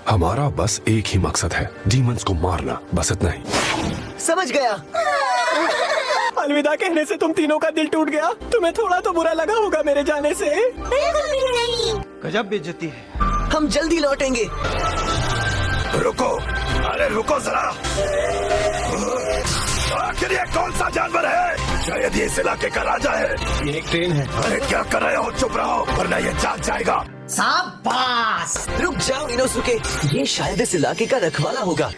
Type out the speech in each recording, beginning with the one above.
हमारा बस एक ही मकसद है, डीमंस को मारना, बस इतना ही। समझ गया। अलविदा कहने से तुम तीनों का दिल टूट गया। तुम्हें थोड़ा तो बुरा लगा होगा मेरे जाने से। गजब बेइज्जती है। हम जल्दी लौटेंगे। रुको, अरे रुको जरा। आखिर ये कौन सा जानवर है? शायद ये इस इलाके का राजा है। ये एक ट्रेन है। अरे क्या कर रहे हो? चुप रहो वरना ये जाग जाएगा। शाबाश। रुक जाओ इनोसुके, ये शायद इस इलाके का रखवाला होगा।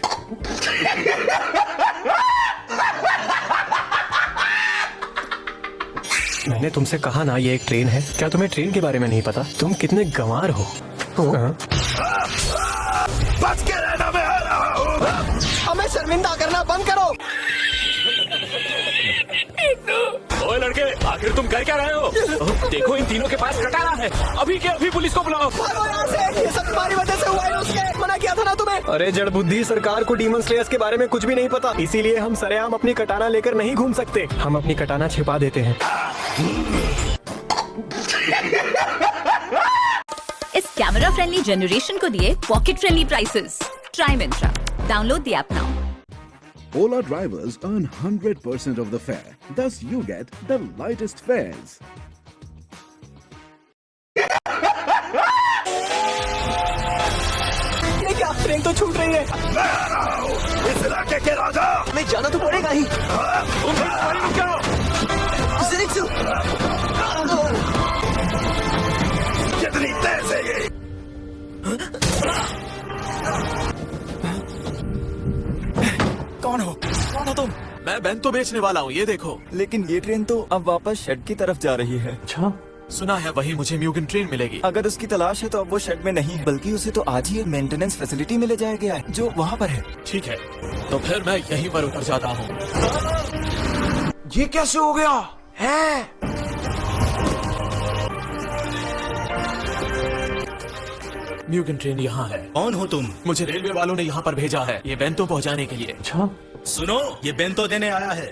मैंने तुमसे कहा ना ये एक ट्रेन है। क्या तुम्हें ट्रेन के बारे में नहीं पता? तुम कितने गंवार हो। बच के रहना, मैं आ रहा हूँ। हमें शर्मिंदा करना बंद करो। ओए लड़के, आखिर तुम कर क्या रहे हो? देखो इन तीनों के पास कटारा है। अभी के अभी पुलिस को बुलाओ। भागो यहाँ से। ये सब तुम्हारी वजह से हुआ है। उसने मना किया था ना तुम्हें। अरे जड़ बुद्धि, सरकार को डीमन स्लेयर्स के बारे में कुछ भी नहीं पता, इसीलिए हम सरेआम अपनी कटाना लेकर नहीं घूम सकते। हम अपनी कटाना छिपा देते हैं। इस कैमरा फ्रेंडली जनरेशन को दिए pocket friendly prices. Try Myntra, download the app now. Ola drivers earn 100% of the fare. Thus, you get the lightest fares. ये क्या? ट्रेन तो छूट रही है। मैं आ रहा हूँ, इस इलाके के राजा। हमें जाना तो पड़ेगा ही। ज़ेनित्सु! कितनी तेज है ये? कौन हो तुम? मैं बेंतो बेचने वाला हूँ, ये देखो। लेकिन ये ट्रेन तो अब वापस शेड की तरफ जा रही है। अच्छा, सुना है वही मुझे म्यूगन ट्रेन मिलेगी। अगर उसकी तलाश है तो अब वो शेड में नहीं है, बल्कि उसे तो आज ही एक मेंटेनेंस फैसिलिटी में ले जाया गया है जो वहाँ पर है। ठीक है, तो फिर मैं यहीं पर उतर जाता हूँ। ये कैसे हो गया है? म्यूगन ट्रेन यहाँ है। कौन हो तुम? मुझे रेलवे वालों ने यहाँ पर भेजा है ये बेंतो पहुँचाने के लिए। अच्छा। सुनो, ये बेंतो देने आया है।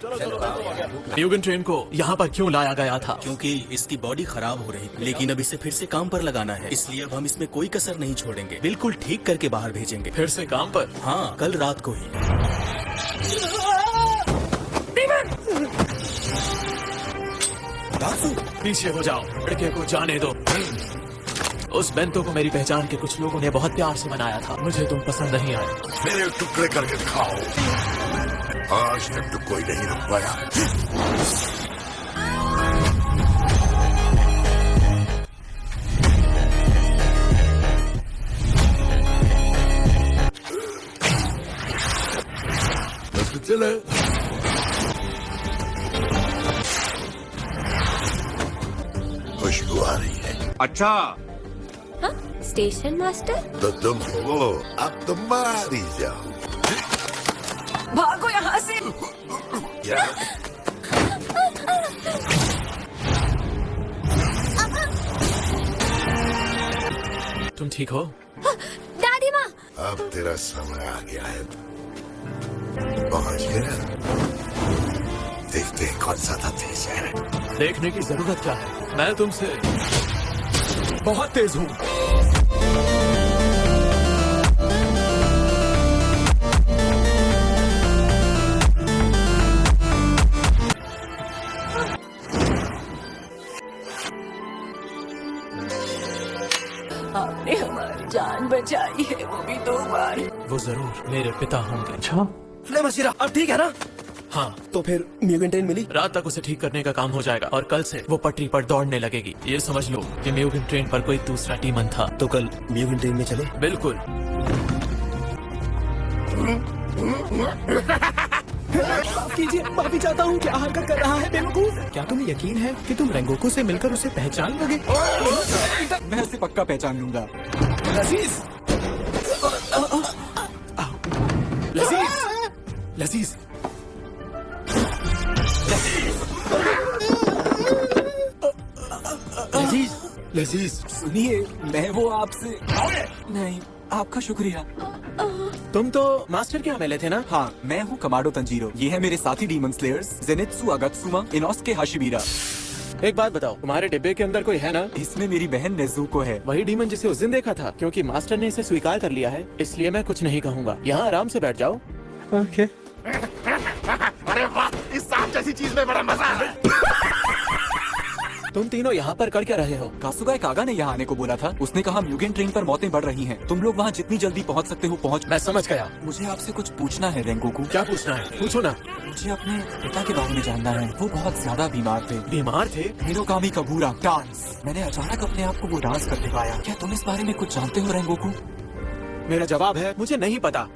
म्यूगन ट्रेन को यहाँ पर क्यों लाया गया था? क्योंकि इसकी बॉडी खराब हो रही थी, लेकिन अब इसे फिर से काम पर लगाना है, इसलिए अब हम इसमें कोई कसर नहीं छोड़ेंगे। बिल्कुल ठीक करके बाहर भेजेंगे। फिर से काम पर? हाँ, कल रात को ही। पीछे हो जाओ, लड़के को जाने दो। उस बेंतो को मेरी पहचान के कुछ लोगों ने बहुत प्यार से बनाया था। मुझे तुम पसंद नहीं आए। मेरे टुकड़े करके दिखाओ। आज तक तो कोई नहीं रुक पाया। चले। खुशबू आ रही है। अच्छा, स्टेशन मास्टर, तो तुम हो, अब तुम मार ही जाओ। भागो यहाँ से। क्या? तुम ठीक हो? दादी माँ। अब तेरा समय आ गया है। पहुंच गया। देखते हैं कौन सा था तेज है। देखने की जरूरत क्या है? मैं तुमसे बहुत तेज हूँ। आपने हमारी जान बचाई है, वो भी 2 बार। वो जरूर मेरे पिता होंगे। अच्छा। फ्लेमशिरा, अब ठीक है ना? हाँ, तो फिर म्यूगन ट्रेन मिली? रात तक उसे ठीक करने का काम हो जाएगा और कल से वो पटरी पर दौड़ने लगेगी। ये समझ लो कि म्यूगन ट्रेन पर कोई दूसरा डीमन था। तो कल म्यूगन ट्रेन में चले? बिल्कुल। माफ कीजिए, माफी चाहता हूँ। क्या हरकत कर रहा है बेवकूफ? क्या तुम्हें यकीन है कि तुम रेंगोकू से मिलकर उसे पहचान लोगे? मैं उसे पक्का पहचान लूंगा। लजीज, लजीज, लजीज। लजीज, लजीज, सुनिए, मैं वो आपसे नहीं, आपका शुक्रिया। तुम तो मास्टर के यहाँ मिले थे ना? हाँ, मैं हूँ कमाडो तंजीरो। ये है मेरे साथी डीमन स्लेयर्स, ज़ेनित्सु अगत्सुमा, इनोसुके हाशिबिरा। एक बात बताओ, तुम्हारे डिब्बे के अंदर कोई है ना? इसमें मेरी बहन नेज़ुको है। वही डीमन जिसे उस दिन देखा था। क्योंकि मास्टर ने इसे स्वीकार कर लिया है, इसलिए मैं कुछ नहीं कहूँगा। यहाँ आराम से बैठ जाओ। ओके। अरे वाह, इस सांप जैसी चीज में बड़ा मजा है। तुम तीनों यहाँ पर कर क्या रहे हो? कासुगाई कागा ने यहाँ आने को बोला था। उसने कहा म्यूगेन ट्रेन पर मौतें बढ़ रही हैं। तुम लोग वहाँ जितनी जल्दी पहुँच सकते हो पहुँच। मैं समझ गया। मुझे आपसे कुछ पूछना है रेंगोकू। क्या पूछना है? पूछो ना। मुझे अपने पिता के बारे में जानना है। वो बहुत ज्यादा बीमार थे। बीमार थे? हिरोकामी कबूरा डांस। मैंने अचानक अपने आप को वो डांस करते पाया। क्या तुम इस बारे में कुछ जानते हो रेंगोकू? मेरा जवाब है मुझे नहीं पता।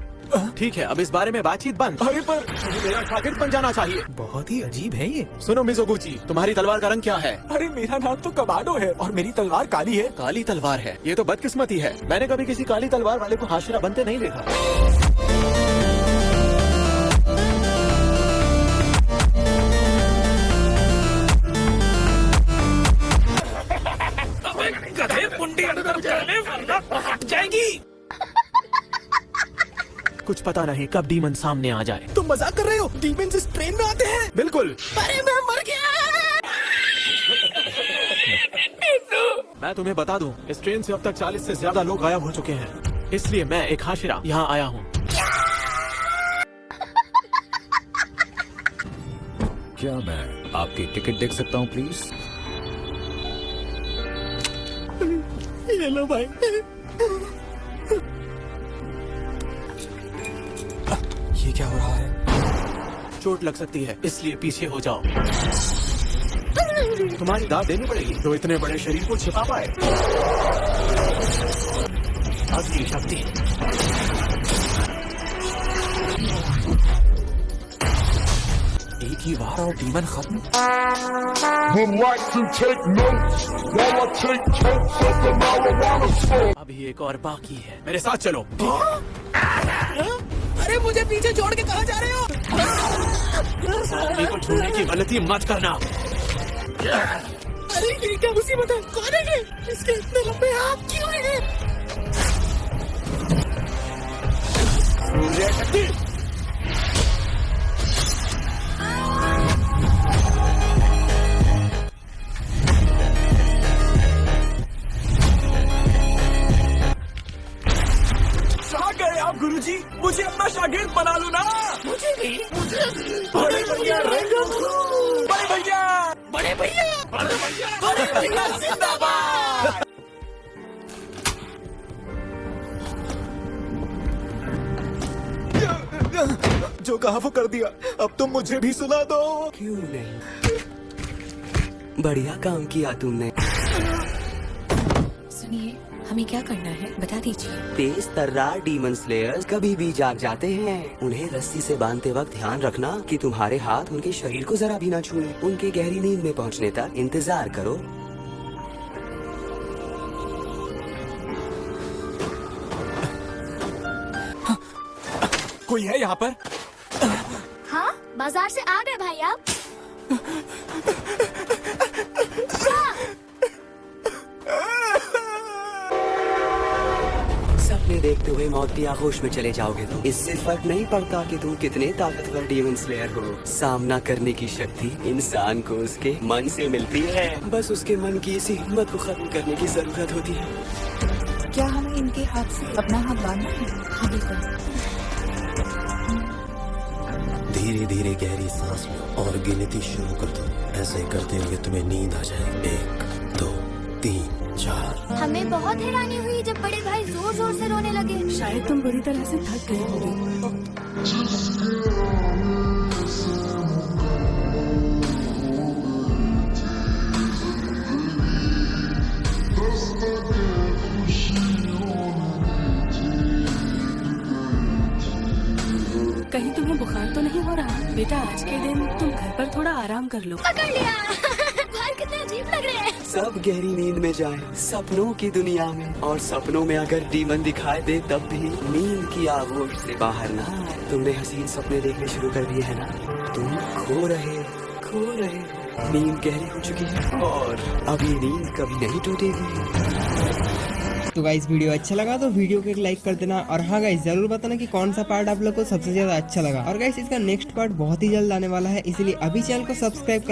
ठीक है, अब इस बारे में बातचीत बंद। अरे पर मुझे मेरा शागिर्द बन जाना चाहिए। बहुत ही अजीब है ये। सुनो मिज़ोगुची, तुम्हारी तलवार का रंग क्या है? अरे मेरा नाम तो कमाडो है और मेरी तलवार काली है। काली तलवार है? ये तो बदकिस्मती है। मैंने कभी किसी काली तलवार वाले को हाशिरा बनते नहीं देखा। जाएगी। कुछ पता नहीं कब डीमन सामने आ जाए। तुम मजाक कर रहे हो? डीमंस इस ट्रेन में आते हैं? बिल्कुल। अरे मैं मर गया। मैं तुम्हें बता दूं, इस ट्रेन से अब तक 40 से ज्यादा लोग गायब हो चुके हैं। इसलिए मैं एक हाशिरा यहाँ आया हूँ। क्या मैं आपकी टिकट देख सकता हूँ प्लीज? ये लो भाई। ये क्या हो रहा है? चोट लग सकती है, इसलिए पीछे हो जाओ। तुम्हारी दाद देनी पड़ेगी जो इतने बड़े शरीर को छिपा पाए। असली शक्ति। एक ही वार और डीमन खत्म। अभी एक और बाकी है। मेरे साथ चलो। अरे मुझे पीछे छोड़ के कहाँ जा रहे हो? साथी को छूने की गलती मत करना। अरे ये क्या मुसीबत है? कौन है ये? इसके इतने लंबे हाथ क्यों हैं? सूर्य शक्ति। आप गुरुजी, मुझे अपना शागिर्द बना लो ना। मुझे भी। बड़े भैया रेंगोकू। बड़े भैया। बड़े भैया। बड़े भैया। बड़े भैया जिंदाबाद। जो कहा वो कर दिया, अब तुम मुझे भी सुना दो। क्यों नहीं? बढ़िया काम किया तुमने। सुनिए, हमें क्या करना है बता दीजिए। तेज तर्रार डीमन स्लेयर्स कभी भी जाग जाते हैं। उन्हें रस्सी से बांधते वक्त ध्यान रखना कि तुम्हारे हाथ उनके शरीर को जरा भी ना छुए। उनके गहरी नींद में पहुंचने तक इंतजार करो। कोई है यहाँ पर? हाँ, बाजार से आ गए भाई आप। सपने देखते हुए मौत की आगोश में चले जाओगे तुम। इससे फर्क नहीं पड़ता कि तुम कितने ताकतवर डीमन स्लेयर हो। सामना करने की शक्ति इंसान को उसके मन से मिलती है। बस उसके मन की इसी हिम्मत को खत्म करने की जरूरत होती है। क्या हमें इनके हाथ से अपना हाथ बांधना है? हाँ बिल्कुल। धीरे धीरे गहरी सांस लो और गिनती शुरू कर दो। ऐसे करते हुए तुम्हें नींद आ जाए। 1, 2, 3, 4। हमें बहुत हैरानी हुई जब बड़े भाई जोर जोर से रोने लगे। शायद तुम बुरी तरह से थक गए होंगे। कहीं तुम्हें बुखार तो नहीं हो रहा? बेटा आज के दिन तुम घर पर थोड़ा आराम कर लो। पकड़ लिया। बाहर कितने अजीब लग रहे हैं। सब गहरी नींद में जाएं, सपनों की दुनिया में। और सपनों में अगर डीमन दिखाई दे तब भी नींद की आगोश से बाहर ना आए। तुमने हसीन सपने देखने शुरू कर दिए है ना? तुम खो रहे। नींद गहरी हो चुकी है और अब ये नींद कभी नहीं टूटेगी। तो गाइस वीडियो अच्छा लगा तो वीडियो को एक लाइक कर देना। और हाँ गाइस जरूर बताना कि कौन सा पार्ट आप लोग को सबसे ज्यादा अच्छा लगा। और गाइस इसका नेक्स्ट पार्ट बहुत ही जल्द आने वाला है, इसलिए अभी चैनल को सब्सक्राइब कर